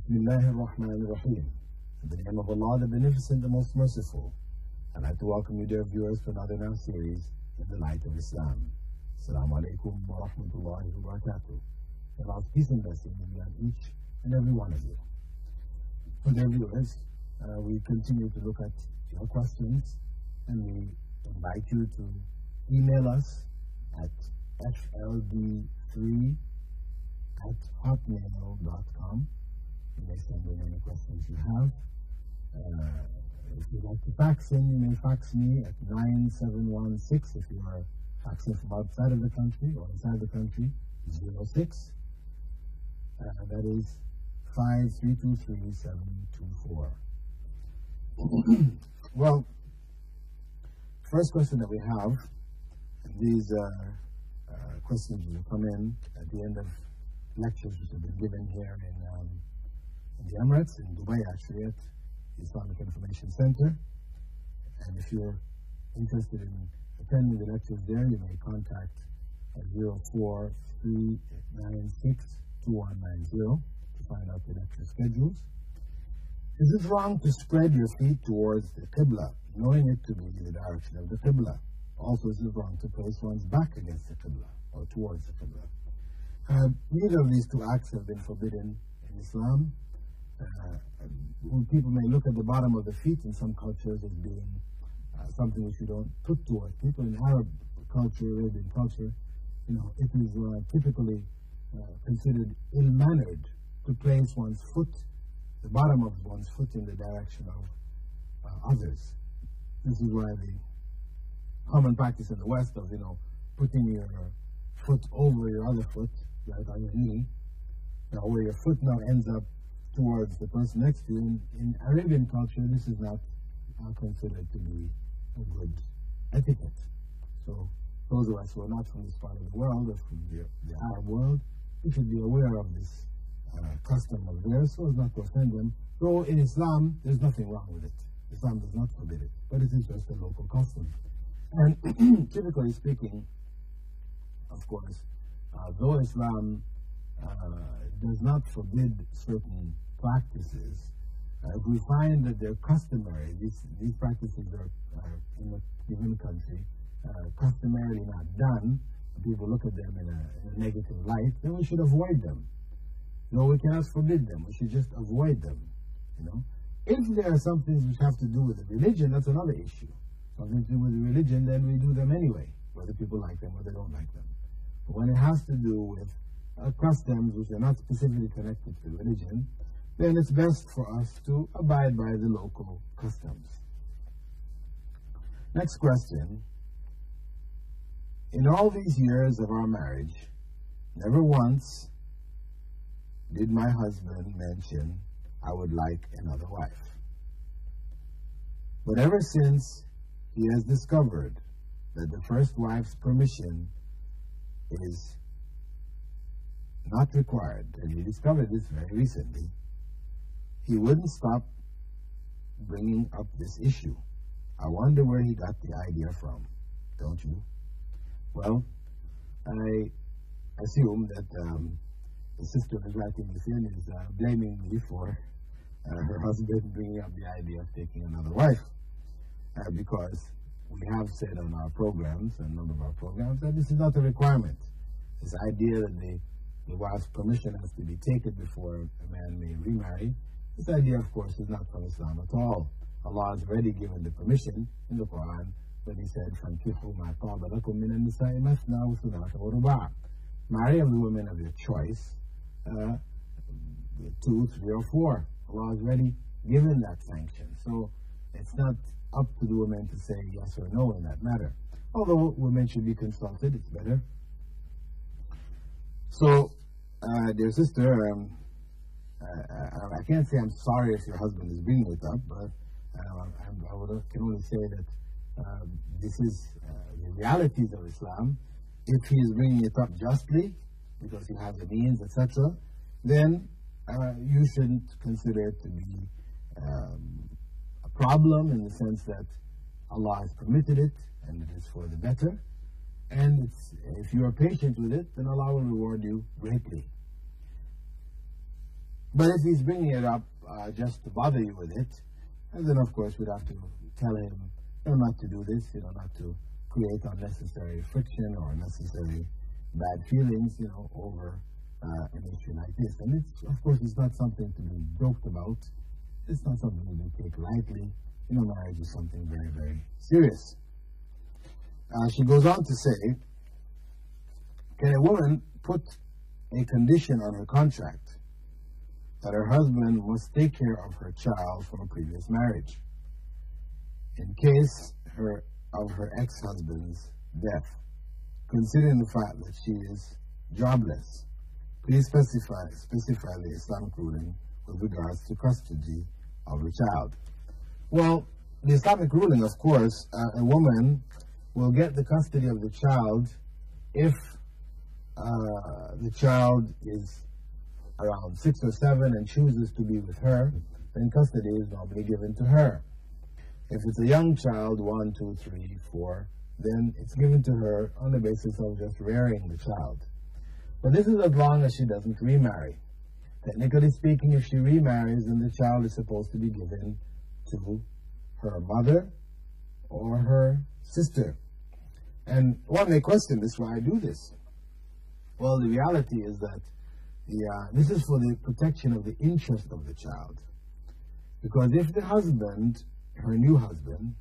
Bismillah ar-Rahman ar-Rahim. In the name of Allah, the Beneficent, the Most Merciful. I'd like to welcome you, dear viewers, to another in our series, In the Light of Islam. Assalamu alaikum wa rahmatullahi wa barakatuh. Allah's peace and blessing will be on each and every one of you. For dear viewers, we continue to look at your questions, and we invite you to email us at fld3@hotmail.com. You may send in any questions you have. If you'd like to fax in, you may fax me at 9716 if you are faxing from outside of the country or inside the country, 06. That is 5323724. Well, first question that we have, these questions will come in at the end of lectures which have been given here in the Emirates, in Dubai actually, at the Islamic Information Center. And if you're interested in attending the lectures there, you may contact 043962190 to find out the lecture schedules. Is it wrong to spread your feet towards the Qibla, knowing it to be the direction of the Qibla? Also, is it wrong to place one's back against the Qibla or towards the Qibla? Neither of these two acts have been forbidden in Islam. People may look at the bottom of the feet in some cultures as being something which you don't put towards people. In Arab culture, Arabian culture, it is typically considered ill-mannered to place one's foot, the bottom of one's foot, in the direction of others. This is why the common practice in the West of, putting your foot over your other foot, right on your knee, where your foot now ends up towards the person next to you. In Arabian culture, this is not considered to be a good etiquette. So those of us who are not from this part of the world, or from the Arab world, we should be aware of this custom of theirs so as not to offend them. Though in Islam, there's nothing wrong with it. Islam does not forbid it, but it is just a local custom. And typically speaking, of course, though Islam does not forbid certain practices, if we find that they're customary, these practices are in a given country customarily not done, people look at them in a negative light, then we should avoid them. No, we cannot forbid them, we should just avoid them. If there are some things which have to do with the religion, that's another issue. Something to do with the religion, then we do them anyway, whether people like them or they don't like them. But when it has to do with customs which are not specifically connected to religion, then it's best for us to abide by the local customs. Next question. In all these years of our marriage, never once did my husband mention I would like another wife. But ever since he has discovered that the first wife's permission is not required, and he discovered this very recently, he wouldn't stop bringing up this issue. I wonder where he got the idea from, don't you? Well, I assume that the sister who's writing this in is blaming me for her husband bringing up the idea of taking another wife, because we have said on our programs, a number of our programs, that this is not a requirement. This idea that the wife's permission has to be taken before a man may remarry, this idea, of course, is not from Islam at all. Allah has already given the permission in the Quran when He said, فَانْكِحُوا مَا طَابَ لَكُم مِّنَ النِّسَاءِ مَثْنَىٰ وَثُلَاثَ وَرُبَاعَ. Marry of the women of your choice, 2, 3, or 4. Allah has already given that sanction. So it's not up to the women to say yes or no in that matter. Although women should be consulted, it's better. So, dear sister, I can't say I'm sorry if your husband is bringing it up, but can only say that this is the realities of Islam. If he is bringing it up justly, because he has the means, etc., then you shouldn't consider it to be a problem, in the sense that Allah has permitted it, and it is for the better. And if you are patient with it, then Allah will reward you greatly. But if he's bringing it up just to bother you with it, and then of course we'd have to tell him, not to do this, not to create unnecessary friction or unnecessary bad feelings, over an issue like this. And it's, of course, it's not something to be joked about. It's not something to be taken lightly. Marriage is something very, very serious. She goes on to say, can a woman put a condition on her contract that her husband must take care of her child from a previous marriage in case of her ex-husband's death, considering the fact that she is jobless? Please specify the Islamic ruling with regards to custody of the child. Well, the Islamic ruling, of course, a woman will get the custody of the child if the child is around 6 or 7 and chooses to be with her, then custody is normally given to her. If it's a young child, 1, 2, 3, 4, then it's given to her on the basis of just rearing the child. But this is as long as she doesn't remarry. Technically speaking, if she remarries, then the child is supposed to be given to her mother or her sister. And one may question this, why I do this? Well, the reality is that this is for the protection of the interest of the child. Because if the husband, her new husband,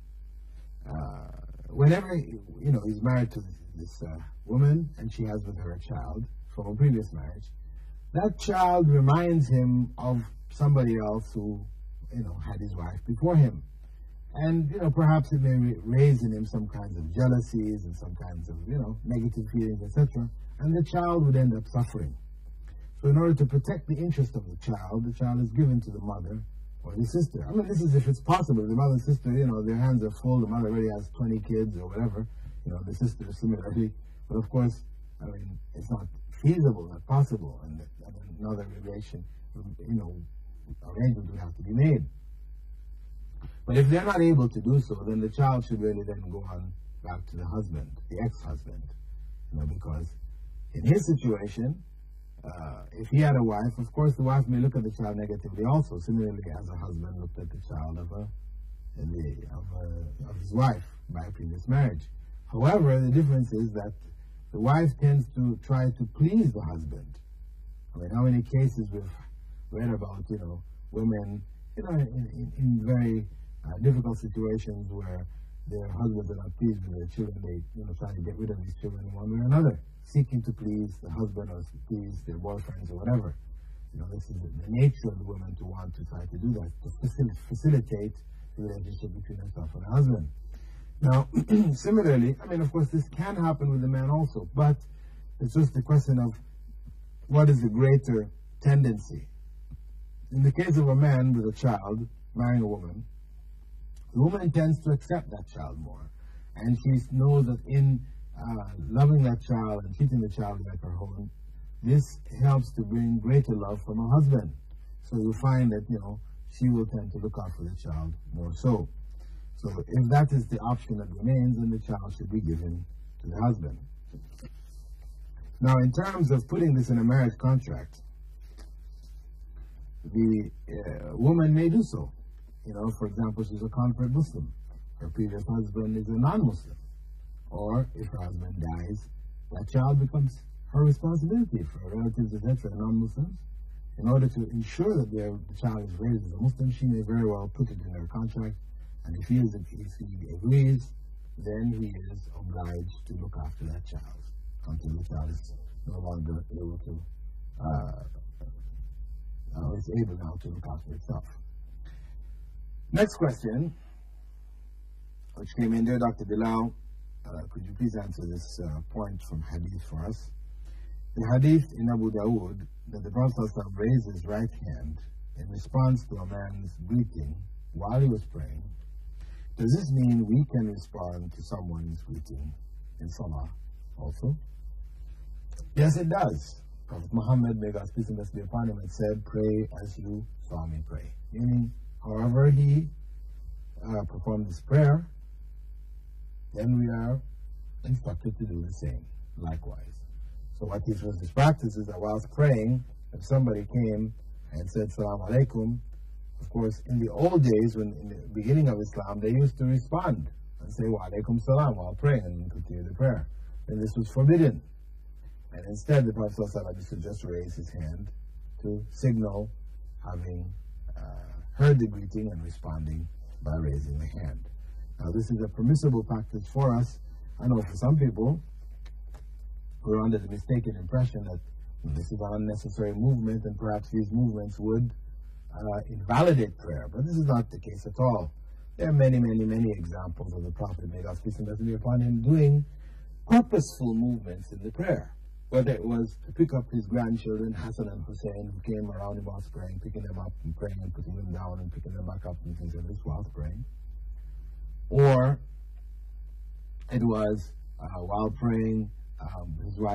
whenever he's married to this woman and she has with her a child from a previous marriage, that child reminds him of somebody else who had his wife before him. And perhaps it may raise in him some kinds of jealousies and some kinds of negative feelings, etc. And the child would end up suffering. So in order to protect the interest of the child is given to the mother or the sister. I mean, this is if it's possible. The mother and sister, their hands are full. The mother already has 20 kids or whatever. The sister similarly. But of course, it's not feasible, not possible. And another relation, arrangement would have to be made. But if they're not able to do so, then the child should really then go on back to the husband, the ex-husband. Because in his situation, if he had a wife, of course the wife may look at the child negatively also, similarly as a husband looked at the child of his wife by a previous marriage. However, the difference is that the wife tends to try to please the husband. How many cases we've read about, women, in very difficult situations where their husbands are not pleased with their children, they try to get rid of these children in one way or another, seeking to please the husband or please their boyfriends or whatever. This is the nature of the woman to want to try to do that, to facilitate the relationship between herself and her husband. Now, similarly, of course, this can happen with the man also, but it's just a question of what is the greater tendency. In the case of a man with a child marrying a woman, the woman tends to accept that child more, and she knows that in loving that child and treating the child like her own, this helps to bring greater love from her husband. So you find that, she will tend to look out for the child more so. So if that is the option that remains, then the child should be given to the husband. Now, in terms of putting this in a marriage contract, the woman may do so. For example, she's a convert Muslim. Her previous husband is a non-Muslim. Or if her husband dies, that child becomes her responsibility for her relatives, etc., non-Muslims. In order to ensure that the child is raised as a Muslim, she may very well put it in her contract. And if he agrees, then he is obliged to look after that child until the child is no longer able to, is able now to look after itself. Next question, which came in there, Dr. Bilal, could you please answer this point from Hadith for us? The Hadith in Abu Dawood that the Prophet ﷺ raised his right hand in response to a man's greeting while he was praying. Does this mean we can respond to someone's greeting in Salah also? Yes, it does. Prophet Muhammad, may God's peace and blessings be upon him, had said, pray as you saw me pray. Meaning, however he performed this prayer, then we are instructed to do the same, likewise. So what he was his practice is that whilst praying, if somebody came and said Salaam Alaikum. Of course, in the old days, when in the beginning of Islam, they used to respond and say Wa Alaikum Salam while praying and continue the prayer. And this was forbidden. And instead, the Prophet ﷺ used to just raise his hand to signal having heard the greeting and responding by raising the hand. Now, this is a permissible practice for us. I know for some people who are under the mistaken impression that this is an unnecessary movement and perhaps these movements would invalidate prayer. But this is not the case at all. There are many, many, many examples of the Prophet, may God's peace and blessing be upon him, doing purposeful movements in the prayer. Whether it was to pick up his grandchildren, Hassan and Hussein, who came around him whilst praying, picking them up and praying and putting them down and picking them back up and things like this whilst praying. Or it was while praying, his wife